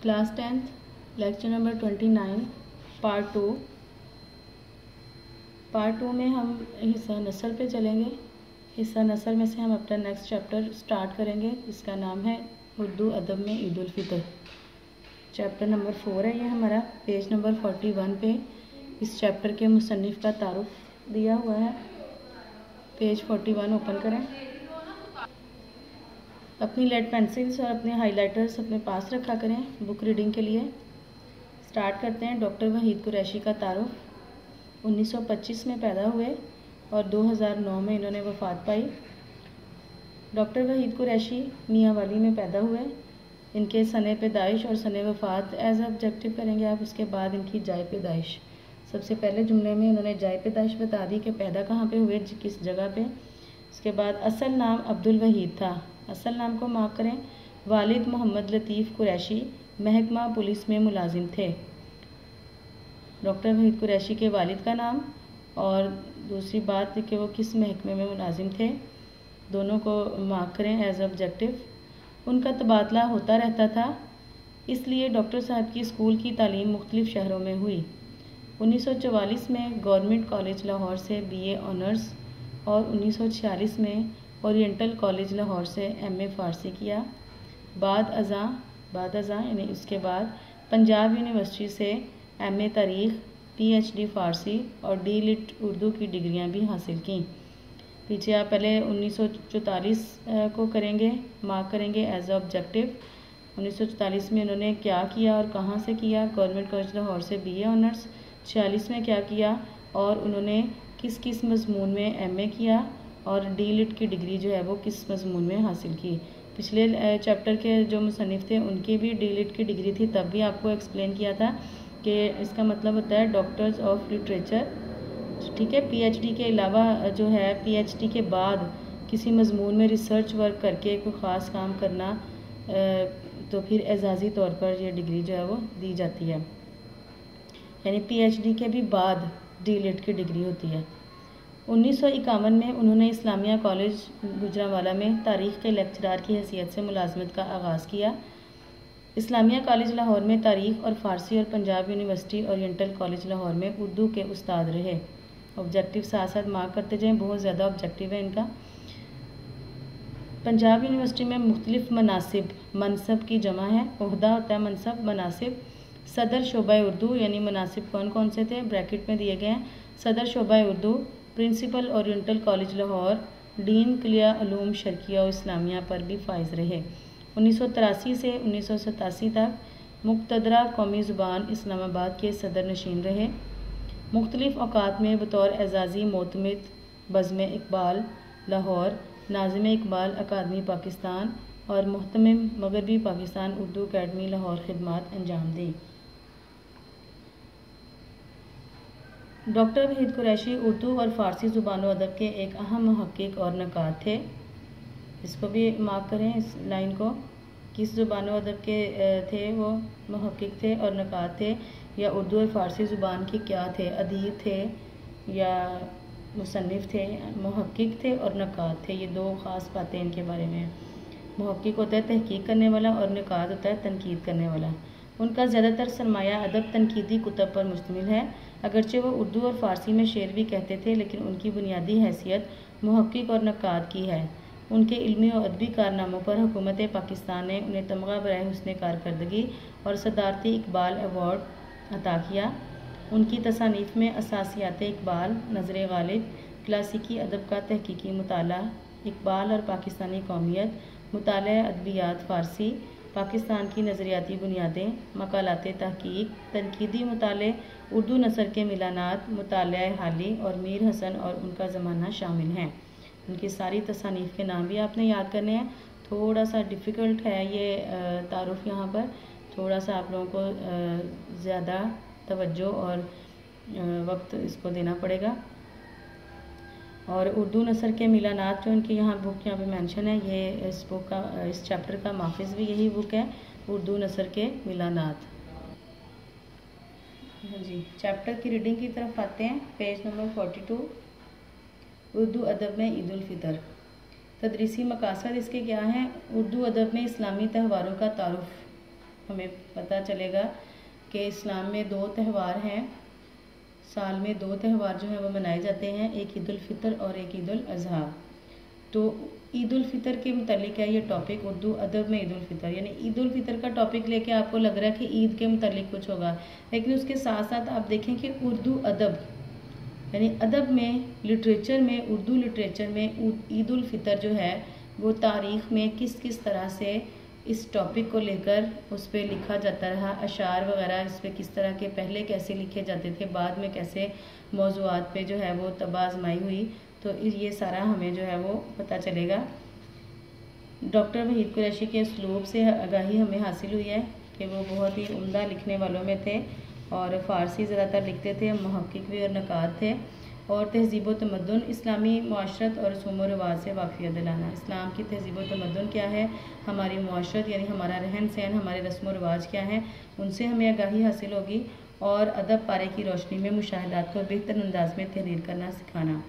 Class 10th lecture number 29 part two में हम हिस्सा नस्ल पे चलेंगे। हिस्सा नस्ल में से हम अपना नेक्स्ट चैप्टर स्टार्ट करेंगे। इसका नाम है उर्दू अदब में ईद उल फितर। चैप्टर नंबर 4 है ये हमारा। पेज नंबर 41 पे इस चैप्टर के मुसन्निफ़ का तारुफ दिया हुआ है। पेज 41 ओपन करें। अपनी लेड पेंसिल्स और अपने हाइलाइटर्स अपने पास रखा करें बुक रीडिंग के लिए। स्टार्ट करते हैं। डॉक्टर वहीद कुरैशी का तारुफ 1925 में पैदा हुए और 2009 में इन्होंने वफ़ात पाई। डॉक्टर वहीद कुरैशी मियाँ वाली में पैदा हुए। इनके सने पैदाइश और सने वफ़ात एज ऑब्जेक्टिव करेंगे आप। उसके बाद इनकी जाए पैदाइश। सबसे पहले जुमले में इन्होंने जाए पैदाइश बता दी कि पैदा कहाँ पे हुए, किस जगह पे। उसके बाद असल नाम अब्दुल वहीद था। असल नाम को मार्क करें। वालिद मोहम्मद लतीफ़ कुरैशी महकमा पुलिस में मुलाजिम थे। डॉक्टर वहीद कुरैशी के वालिद का नाम और दूसरी बात कि वो किस महकमे में मुलाजिम थे, दोनों को मार्क करें एज ऑब्जेक्टिव। उनका तबादला होता रहता था, इसलिए डॉक्टर साहब की स्कूल की तालीम मुख्तलिफ़ शहरों में हुई। 1944 में गवर्नमेंट कॉलेज लाहौर से BA ऑनर्स और 1946 में ओरिएंटल कॉलेज लाहौर से MA फ़ारसी किया। बाद अज़ां यानी उसके बाद पंजाब यूनिवर्सिटी से MA तारीख़, PhD फ़ारसी और D.Litt उर्दू की डिग्रियां भी हासिल की। पीछे आप पहले 1944 को करेंगे, मार्क करेंगे एज ऑब्जेक्टिव। 1944 में उन्होंने क्या किया और कहाँ से किया। गवर्नमेंट कॉलेज लाहौर से BA ऑनर्स। 46 में क्या किया और उन्होंने किस किस मज़मून में MA किया और D.Litt की डिग्री जो है वो किस मज़मून में हासिल की। पिछले चैप्टर के जो मुसन्निफ़ थे उनकी भी D.Litt की डिग्री थी, तब भी आपको एक्सप्लेन किया था कि इसका मतलब होता है डॉक्टर्स ऑफ लिटरेचर। ठीक है। PhD के अलावा जो है PhD के बाद किसी मज़मून में रिसर्च वर्क करके कोई ख़ास काम करना, तो फिर एजाज़ी तौर पर ये डिग्री जो है वो दी जाती है। यानी PhD के भी बाद D.Litt की डिग्री होती है। 1951 में उन्होंने इस्लामिया कॉलेज गुजरांवाला में तारीख़ के लेक्चरार की हैसियत से मुलाजमत का आगाज़ किया। इस्लामिया कॉलेज लाहौर में तारीख़ और फ़ारसी और Punjab university oriental College Lahore में उर्दू के उस्ताद रहे। ऑब्जेक्टिव साथ साथ मार्क करते जाएँ, बहुत ज़्यादा ऑब्जेक्टिव है इनका। पंजाब यूनिवर्सिटी में मुख्तलिफ़ मनासिब, मनसब की जमा है, ओहदा होता है मनसब, मनासिब। सदर शोबा उर्दू यानी मनासिब कौन कौन से थे ब्रैकेट में दिए गए हैं। सदर शोबा Urdu, principal Oriental College Lahore, dean कुलिया उलूम शर्किया और इस्लामिया पर भी फाइज रहे। 1983 से 1987 तक मुक़तदरा कौमी ज़ुबान इस्लामाबाद के सदर नशीन रहे। मुख्तलिफ़ औक़ात में बतौर एजाज़ी मोतमिद बज़्म इकबाल लाहौर, नाज़िम इकबाल अकादमी पाकिस्तान और मुहतमिम मगरबी पाकिस्तान उर्दू अकेडमी लाहौर खिदमात अंजाम दी। डॉक्टर वहीद कुरैशी उर्दू और फ़ारसी ज़ुबान व अदब के एक अहम मुहक्किक और नक़ाद थे। इसको भी मार्क करें, इस लाइन को। किस ज़ुबान व अदब के थे वो मुहक्किक थे और नक़ाद थे, या उर्दू और फ़ारसी ज़ुबान के क्या थे, अदीब थे या मुसन्निफ़ थे। मुहक्किक थे और नक़ाद थे, ये दो ख़ास बातें इनके बारे में। मुहक्किक होता है तहकीक करने वाला और नक़ाद होता है तनकीद करने वाला। उनका ज़्यादातर सरमाया अदब तनकीदी कुतब पर मुश्तमिल है। अगरचे वो उर्दू और फ़ारसी में शेर भी कहते थे, लेकिन उनकी बुनियादी हैसियत मुहक्किक और नक़ाद की है। उनके इल्मी और अदबी कारनामों पर हुकूमत पाकिस्तान ने उन्हें तमगा बराए हुस्न कारकर्दगी और सदारती इकबाल अवार्ड अता किया। उनकी तसानीफ़ में असासियात इकबाल, नज़र गालिब, क्लासिकी अदब का तहकीकी मुताला, इकबाल और पाकिस्तानी कौमियत, मुताला अदबियात फ़ारसी, पाकिस्तान की नज़रियाती बुनियादें, मकालात तहकीक, तनकीदी मुताले, उर्दू नसर के मिलानात, मुताला हाली और मीर हसन और उनका ज़माना शामिल हैं। उनकी सारी तसानीफ़ के नाम भी आपने याद करने हैं। थोड़ा सा डिफ़िकल्ट है ये तारुफ, यहाँ पर थोड़ा सा आप लोगों को ज़्यादा तवज्जो और वक्त इसको देना पड़ेगा। और उर्दू नसर के मिलानात जो इनकी यहाँ बुक यहाँ पे मेंशन है, ये इस बुक का, इस चैप्टर का माफिज भी यही बुक है, उर्दू नसर के मिलानात। हाँ जी, चैप्टर की रीडिंग की तरफ आते हैं। पेज नंबर 42, उर्दू अदब में ईद उल फितर। तदरीसी मकासद इसके क्या हैं। उर्दू अदब में इस्लामी त्यौहारों का तारुफ हमें पता चलेगा कि इस्लाम में 2 त्यौहार हैं, साल में 2 त्यौहार जो हैं वो मनाए जाते हैं, एक ईद उल फितर और एक ईद उल अज़हा। तो ईद उल फितर के मुतालिक है ये टॉपिक, उर्दू अदब में ईद उल फितर, यानी ईद उल फितर का टॉपिक लेके आपको लग रहा है कि ईद के मुतालिक कुछ होगा, लेकिन उसके साथ साथ आप देखें कि उर्दू अदब यानी अदब में, लिटरेचर में, उर्दू लिटरेचर में ईद उल फितर जो है वो तारीख़ में किस किस तरह से इस टॉपिक को लेकर उस पर लिखा जाता रहा, अशार वगैरह इस पर किस तरह के पहले कैसे लिखे जाते थे, बाद में कैसे मौज़ूआत पे जो है वो तबाह आज़माई हुई, तो ये सारा हमें जो है वो पता चलेगा। डॉक्टर वहीद कुरैशी के उसलूब से आगाही हमें हासिल हुई है कि वो बहुत ही उम्दा लिखने वालों में थे और फ़ारसी ज़्यादातर लिखते थे, मुहक्किक भी और नक़ाद थे। और तहज़ीब व तमद्दुन, इस्लामी मुआशरत और रसूम व रिवाज से वाक़िफ़ दिलाना। इस्लाम की तहज़ीब व तमद्दुन क्या है, हमारी मुआशरत यानी हमारा रहन सहन, हमारे रस्म व रिवाज क्या हैं, उनसे हमें आगाही हासिल होगी। और अदब पारे की रोशनी में मुशाहिदात को बेहतर अंदाज में तहरीर करना सिखाना,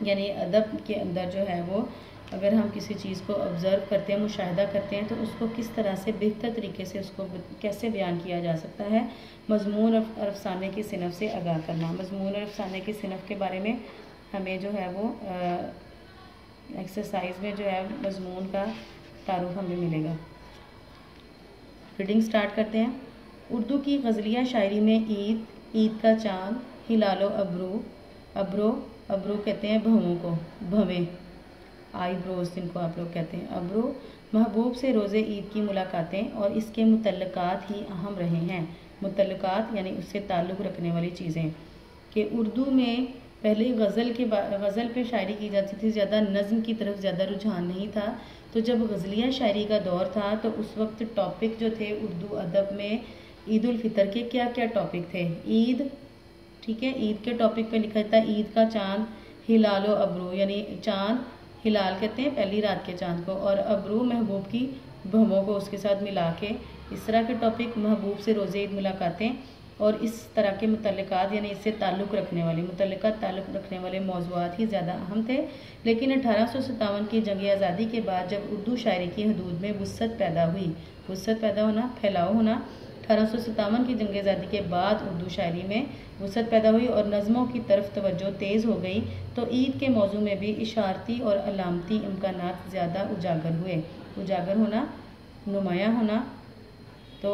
यानी अदब के अंदर जो है वो अगर हम किसी चीज़ को ऑब्ज़र्व करते हैं, मुशाहिदा करते हैं, तो उसको किस तरह से बेहतर तरीके से उसको कैसे बयान किया जा सकता है। मज़मून और अफ़साने की सिनफ़ से आगाह करना, मज़मून और अफ़साने की सिनफ़ के बारे में हमें जो है वो एक्सरसाइज में जो है मज़मून का तारुफ हमें मिलेगा। रीडिंग स्टार्ट करते हैं। उर्दू की गज़लिया शायरी में ईद, ईद का चाँद, हिलालो अब्रू, अब्रू कहते हैं भवों को, भवें, आईब्रोज जिनको आप लोग कहते हैं, अब्रू, महबूब से रोज़े ईद की मुलाकातें और इसके मुतल्लकात ही अहम रहे हैं। मुतल्लकात यानी उससे ताल्लुक़ रखने वाली चीज़ें, कि उर्दू में पहले गज़ल पे शायरी की जाती थी, ज़्यादा नज़्म की तरफ ज़्यादा रुझान नहीं था। तो जब गज़लिया शायरी का दौर था तो उस वक्त टॉपिक जो थे उर्दू अदब में ईद उल फितर के क्या क्या टॉपिक थे। ईद, ठीक है, ईद के टॉपिक पे लिखा था ईद का चाँद, हिलालो अब्रू, यानी चाँद, हिलाल कहते हैं पहली रात के चाँद को, और अब्रू महबूब की भवों को उसके साथ मिला के, इस तरह के टॉपिक, महबूब से रोज़े ईद मुलाकातें और इस तरह के मुतल्लिकात यानी इससे ताल्लुक़ रखने वाले ताल्लुक़ रखने वाले मौज़ूआत ही ज़्यादा अहम थे। लेकिन 1857 की जंग आज़ादी के बाद जब उर्दू शायरी की हदूद में वुसअत पैदा हुई, वुसअत पैदा होना, फैलाव होना, 1857 की जंग आज़ादी के बाद उर्दू शायरी में वुसअत पैदा हुई और नज़मों की तरफ तवज्जो तेज़ हो गई, तो ईद के मौजू में भी इशारती और अलामती इम्कानात ज़्यादा उजागर हुए। उजागर होना, नुमायाँ होना। तो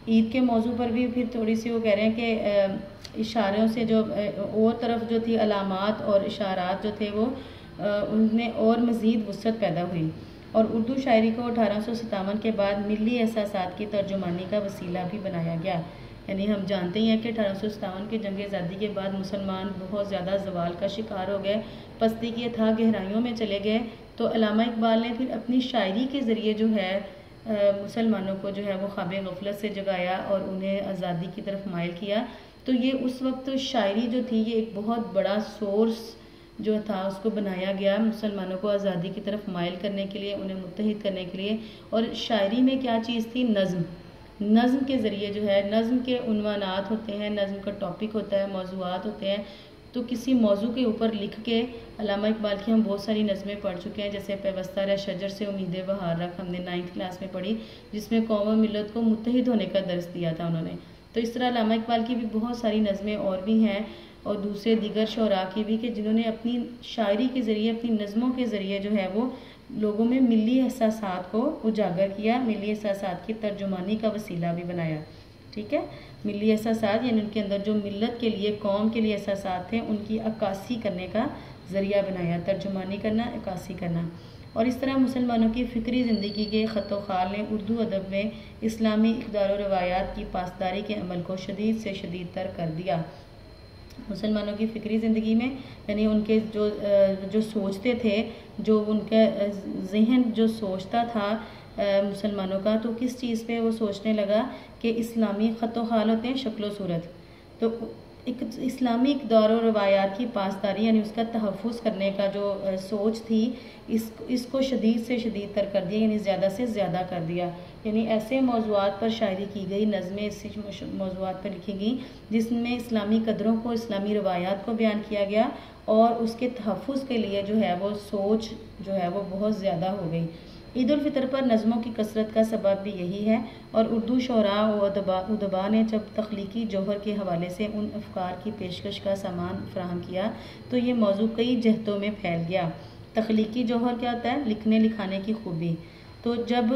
ईद के मौजू पर भी फिर थोड़ी सी वो कह रहे हैं कि इशारों से जो और तरफ जो थी अलामात और इशारात जो थे वो उनमें और मज़ीद वुसअत पैदा हुई। और उर्दू शायरी को 1857 के बाद मिली एहसासात की तर्जुमानी का वसीला भी बनाया गया। यानी हम जानते ही हैं कि 1857 की जंग आज़ादी के बाद मुसलमान बहुत ज़्यादा ज़वाल का शिकार हो गए, पस्ती की अथाह गहराइयों में चले गए। तो अल्लामा इकबाल ने फिर अपनी शायरी के ज़रिए जो है मुसलमानों को जो है वो ख्वाब गफलत से जगाया और उन्हें आज़ादी की तरफ माइल किया। तो ये उस वक्त शायरी जो थी ये एक बहुत बड़ा सोर्स जो था उसको बनाया गया मुसलमानों को आज़ादी की तरफ माइल करने के लिए, उन्हें मुत्तहिद करने के लिए। और शायरी में क्या चीज़ थी, नज़्म। नज़्म के ज़रिए जो है, नज़्म के उन्वानात होते हैं, नज़्म का टॉपिक होता है, मौज़ूआत होते हैं। तो किसी मौजू के ऊपर लिख के, अल्लामा इकबाल की हम बहुत सारी नज़में पढ़ चुके हैं, जैसे पैवस्ता रे शजर से उम्मीदें बहार रख, हमने 9th क्लास में पढ़ी, जिसमें कौम व मिल्लत को मुत्तहिद होने का दर्स दिया था उन्होंने। तो इस तरह अल्लामा इकबाल की भी बहुत सारी नज़में और भी हैं और दूसरे दीगर शोरा की भी, कि जिन्होंने अपनी शायरी के ज़रिए, अपनी नज़मों के ज़रिए जो है वो लोगों में मिली एहसासात को उजागर किया, मिली एहसासात की तर्जुमानी का वसीला भी बनाया। ठीक है, मिली एहसासात यानी उनके अंदर जो मिल्लत के लिए, कौम के लिए एहसासात थे उनकी अक्कासी करने का ज़रिया बनाया, तर्जुमानी करना, अक्कासी करना। और इस तरह मुसलमानों की फ़िक्री ज़िंदगी के ख़त ख़ाल ने उर्दू अदब में इस्लामी इक़दार और रवायात की पासदारी के अमल को शदीद से शदीद तर कर दिया। मुसलमानों की फ़िक्री ज़िंदगी में यानी उनके जो सोचते थे, जो उनका जहन जो सोचता था मुसलमानों का, तो किस चीज़ पे वो सोचने लगा कि इस्लामी ख़त ख़ाल होते हैं शक्ल सूरत। तो एक इस्लामी इक़दार और रवायात की पासदारी यानी उसका तहफ़्फ़ुज़ करने का जो सोच थी, इसको शदीद से शदीद तर कर दिया, यानी ज़्यादा से ज़्यादा कर दिया। यानी ऐसे मौज़ूआत पर शायरी की गई, नज़में ऐसे मौज़ूआत पर लिखी गई जिसमें इस्लामी कदरों को, इस्लामी रवायात को बयान किया गया और उसके तहफ़्फ़ुज़ के लिए जो है वो सोच जो है वो बहुत ज़्यादा हो गई। ईद उल फितर पर नज़मों की कसरत का सबब भी यही है और उर्दू शोरा और उदबा ने जब तख्लीकी जौहर के हवाले से उन अफकार की पेशकश का सामान फ्राहम किया तो ये मौजू कई जहतों में फैल गया। तख्लीकी जौहर क्या होता है? लिखने लिखाने की खूबी। तो जब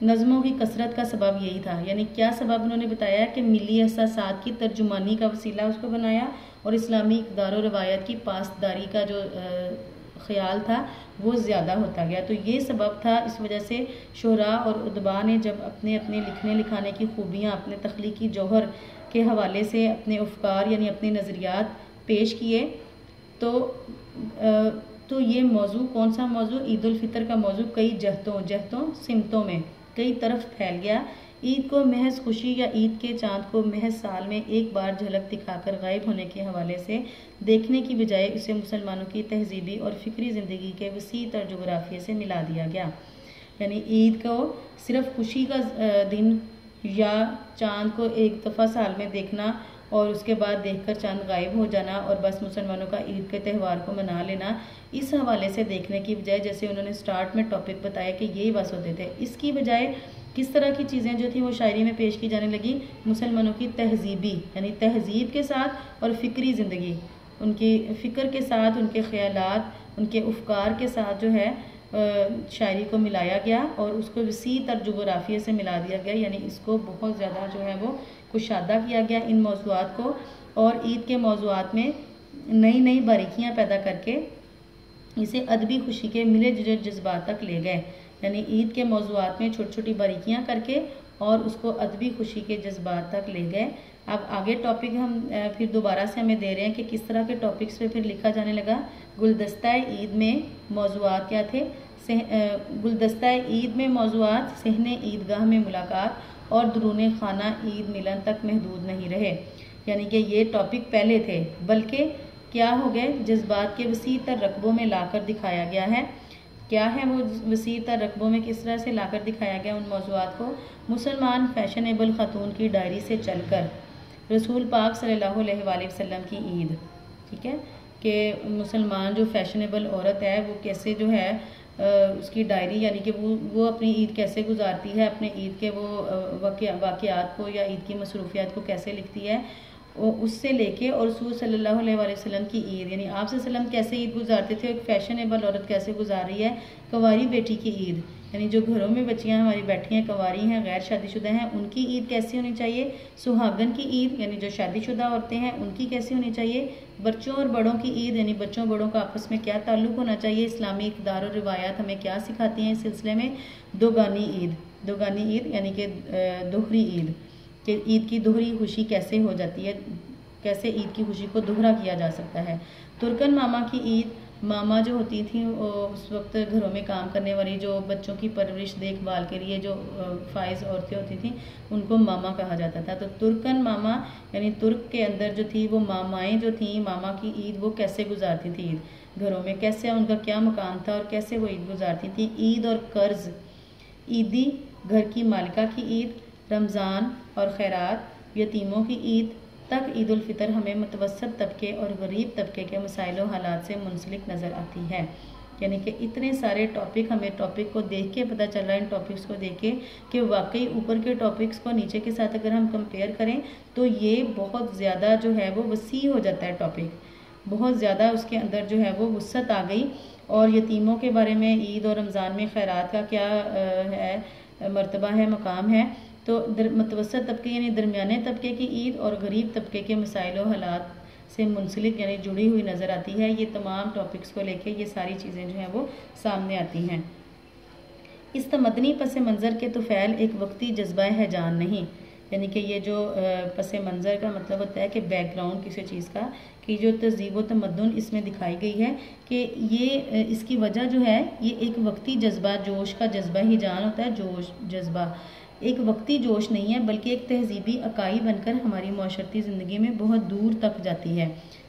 नज़मों की कसरत का सबब यही था, यानी क्या सबब उन्होंने बताया कि मिली एहसासात की तर्जुमानी का वसीला उसको बनाया और इस्लामी इक़दार और रवायत की पासदारी का जो ख्याल था वो ज़्यादा होता गया। तो ये सबब था, इस वजह से शुरा और उदबा ने जब अपने अपने लिखने लिखाने की खूबियाँ अपने तख्लीकी जौहर के हवाले से अपने अफकार यानी अपने नज़रियात पेश किए। तो ये मौजू कौन सा मौजू? ईद उल फितर का मौजू कई जहतों सिमतों में कई तरफ फैल गया। ईद को महज खुशी या ईद के चांद को महज साल में एक बार झलक दिखाकर गायब होने के हवाले से देखने की बजाय उसे मुसलमानों की तहजीबी और फ़िक्री ज़िंदगी के वसी तर जोग्राफिया से मिला दिया गया। यानी ईद को सिर्फ खुशी का दिन या चांद को एक दफ़ा साल में देखना और उसके बाद देखकर चांद गायब हो जाना और बस मुसलमानों का ईद के त्यौहार को मना लेना, इस हवाले से देखने की बजाय जैसे उन्होंने स्टार्ट में टॉपिक बताया कि यही बस होते थे, इसकी बजाय किस तरह की चीज़ें जो थी वो शायरी में पेश की जाने लगी? मुसलमानों की तहजीबी यानी तहजीब के साथ और फ़िक्री ज़िंदगी, उनकी फ़िक्र के साथ, उनके ख़यालात, उनके अफकार के साथ जो है शायरी को मिलाया गया और उसको वसी तर जोग्राफिया से मिला दिया गया। यानी इसको बहुत ज़्यादा जो है वो कुशादा किया गया इन मौज़ूआत को, और ईद के मौज़ूआत में नई नई बारीकियाँ पैदा करके इसे अदबी खुशी के मिले जुले जज्बात तक ले गए। यानी ईद के मौज़ूआत में छोटी छोटी बारीकियाँ करके और उसको अदबी खुशी के जज्बात तक ले गए। अब आगे टॉपिक हम फिर दोबारा से हमें दे रहे हैं कि किस तरह के टॉपिक्स पे फिर लिखा जाने लगा। गुलदस्ता ईद में मौज़ूआत क्या थे? गुलदस्ता ईद में मौज़ूआत सहने ईदगाह में मुलाकात और दरूने खाना ईद मिलन तक महदूद नहीं रहे। यानी कि ये टॉपिक पहले थे, बल्कि क्या हो गए? जज्बात के वसी तर रकबों में लाकर दिखाया गया है। क्या है वो वसी तर रकबों में? किस तरह से लाकर दिखाया गया उन मौज़ूआत को? मुसलमान फैशनेबल ख़ातून की डायरी से चलकर रसूल पाक सल्लल्लाहु अलैहि वसल्लम की ईद, ठीक है, कि मुसलमान जो फैशनेबल औरत है वो कैसे जो है उसकी डायरी यानी कि वो अपनी ईद कैसे गुजारती है, अपने ईद के वो वाक़यात को या ईद की मसरूफियात को कैसे लिखती है, उससे लेके और रसूल सल्लल्लाहु अलैहि वसल्लम की ईद यानी आप सल्लम कैसे ईद गुजारते थे, एक फैशनेबल औरत कैसे गुजार रही है, कंवारी बेटी की ईद यानी जो घरों में बच्चियां हमारी बैठी हैं, कंवारी हैं, गैर शादीशुदा हैं, उनकी ईद कैसी होनी चाहिए, सुहागन की ईद यानी जो शादीशुदा औरतें हैं उनकी कैसी होनी चाहिए, बच्चों और बड़ों की ईद यानी बच्चों बड़ों का आपस में क्या ताल्लुक़ होना चाहिए, इस्लामी इक़दार और रिवायात हमें क्या सिखाती हैं इस सिलसिले में। दोगानी ईद यानी कि दोहरी ईद, कि ईद की दोहरी खुशी कैसे हो जाती है, कैसे ईद की खुशी को दोहरा किया जा सकता है। तुर्कन मामा की ईद, मामा जो होती थी उस वक्त घरों में काम करने वाली जो बच्चों की परवरिश देखभाल के लिए जो फाइज औरतें होती थी उनको मामा कहा जाता था। तो तुर्कन मामा यानी तुर्क के अंदर जो थी वो मामाएँ जो थी, मामा की ईद वो कैसे गुजारती थी ईद घरों में, कैसे उनका क्या मुकाम था और कैसे वो ईद गुजारती थी। ईद और कर्ज, ईदी घर की मालिका की ईद, रमज़ान और खैरात, यतीमों की ईद तक ईद उल फितर हमें मुतवस्सत तबके और गरीब तबके के मसाइल और हालात से मुंसलिक नज़र आती है। यानी कि इतने सारे टॉपिक, हमें टॉपिक को देख के पता चल रहा है, इन टॉपिक्स को देख के कि वाकई ऊपर के टॉपिक्स को नीचे के साथ अगर हम कंपेयर करें तो ये बहुत ज़्यादा जो है वो वसी हो जाता है टॉपिक, बहुत ज़्यादा उसके अंदर जो है वो वुसअत आ गई। और यतीमों के बारे में, ईद और रमज़ान में खैरात का क्या है मर्तबा है, मकाम है। तो मुतवस्सत तबके यानी दरमियाने तबके की ईद और गरीब तबके के मसाइल और हालात से मुंसलिक यानी जुड़ी हुई नज़र आती है। ये तमाम टॉपिक्स को लेके ये सारी चीज़ें जो हैं वो सामने आती हैं। इस तमदनी पस मंज़र के तुफ़ैल एक वक्ती जज्बा है जान नहीं, यानी कि ये जो पस मंज़र का मतलब होता है कि बैकग्राउंड किसी चीज़ का, कि जो तहज़ीब व तमद्दुन इसमें दिखाई गई है कि ये इसकी वजह जो है ये एक वक्ती जज्बा, जोश का जज्बा ही जान होता है। जोश जज्बा एक वक्ती जोश नहीं है बल्कि एक तहज़ीबी अकाई बनकर हमारी माशरती ज़िंदगी में बहुत दूर तक जाती है।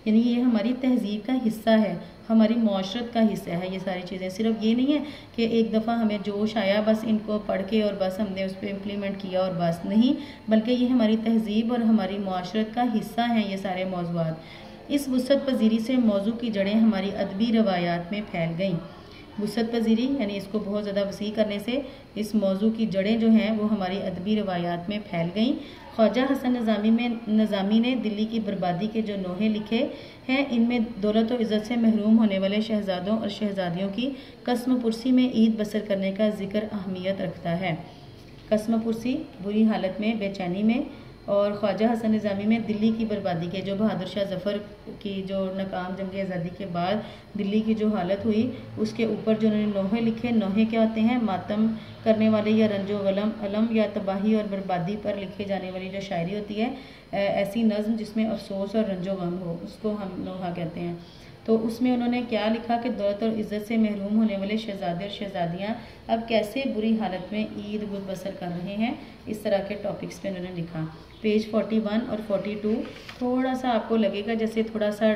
यानी ये हमारी तहज़ीब का हिस्सा है, हमारी माशरत का हिस्सा है। ये सारी चीज़ें सिर्फ ये नहीं है कि एक दफ़ा हमें जोश आया बस इनको पढ़ के और बस हमने उस पर इम्प्लीमेंट किया और बस नहीं, बल्कि ये हमारी तहज़ीब और हमारी माशरत का हिस्सा हैं ये सारे मौज़ूआत। इस वुसअत पजीरी से मौजू की जड़ें हमारी अदबी रवायात में फैल गईं। वुसअत पजीरी यानी इसको बहुत ज़्यादा वसी करने से इस मौजू की जड़ें जो हैं वो हमारी अदबी रवायात में फैल गईं। ख्वाजा हसन निज़ामी ने दिल्ली की बर्बादी के जो नोहे लिखे हैं, इनमें दौलत और इज़्ज़त से महरूम होने वाले शहजादों और शहजादियों की कसम पुरसी में ईद बसर करने का जिक्र अहमियत रखता है। कसम पुरसी बुरी हालत में, बेचैनी में, और ख्वाजा हसन निज़ामी में दिल्ली की बर्बादी के, जो बहादुर शाह ज़फ़र की जो नाकाम जंग आज़ादी के बाद दिल्ली की जो हालत हुई उसके ऊपर जो उन्होंने नोहे लिखे। नोहे क्या होते हैं? मातम करने वाले या रंजो अलम या तबाही और बर्बादी पर लिखे जाने वाली जो शायरी होती है, ऐसी नज़म जिसमें अफसोस और रंजो गम हो, उसको हम नोहा कहते हैं। तो उसमें उन्होंने क्या लिखा कि दौलत और इज़्ज़त से महरूम होने वाले शहजादे और शहजादियाँ अब कैसे बुरी हालत में ईद गुल बसर कर रहे हैं, इस तरह के टॉपिक्स पे उन्होंने लिखा। पेज 41 और 42 थोड़ा सा आपको लगेगा जैसे थोड़ा सा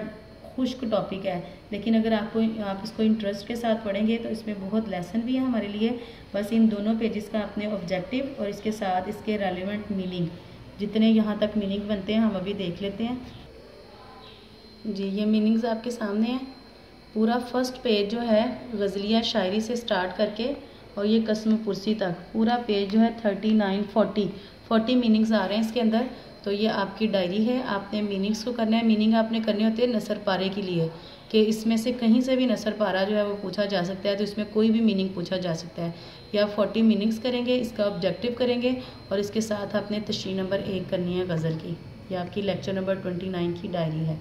खुश्क टॉपिक है, लेकिन अगर आप इसको इंटरेस्ट के साथ पढ़ेंगे तो इसमें बहुत लेसन भी है हमारे लिए। बस इन दोनों पेजेस का अपने ऑब्जेक्टिव और इसके साथ इसके रेलिवेंट मीनिंग, जितने यहाँ तक मीनिंग बनते हैं हम अभी देख लेते हैं। जी, ये मीनिंग्स आपके सामने हैं। पूरा फर्स्ट पेज जो है गज़लिया शायरी से स्टार्ट करके और ये कसम पुरसी तक पूरा पेज जो है 40 मीनिंग्स आ रहे हैं इसके अंदर। तो ये आपकी डायरी है, आपने मीनिंग्स को करना है। मीनिंग आपने करने होते हैं नसर पारे के लिए, कि इसमें से कहीं से भी नसर पारा जो है वो पूछा जा सकता है, तो इसमें कोई भी मीनिंग पूछा जा सकता है। या 40 मीनिंग्स करेंगे, इसका ऑब्जेक्टिव करेंगे और इसके साथ आपने तशरीह नंबर 1 करनी है गज़ल की। यह आपकी लेक्चर नंबर 29 की डायरी है।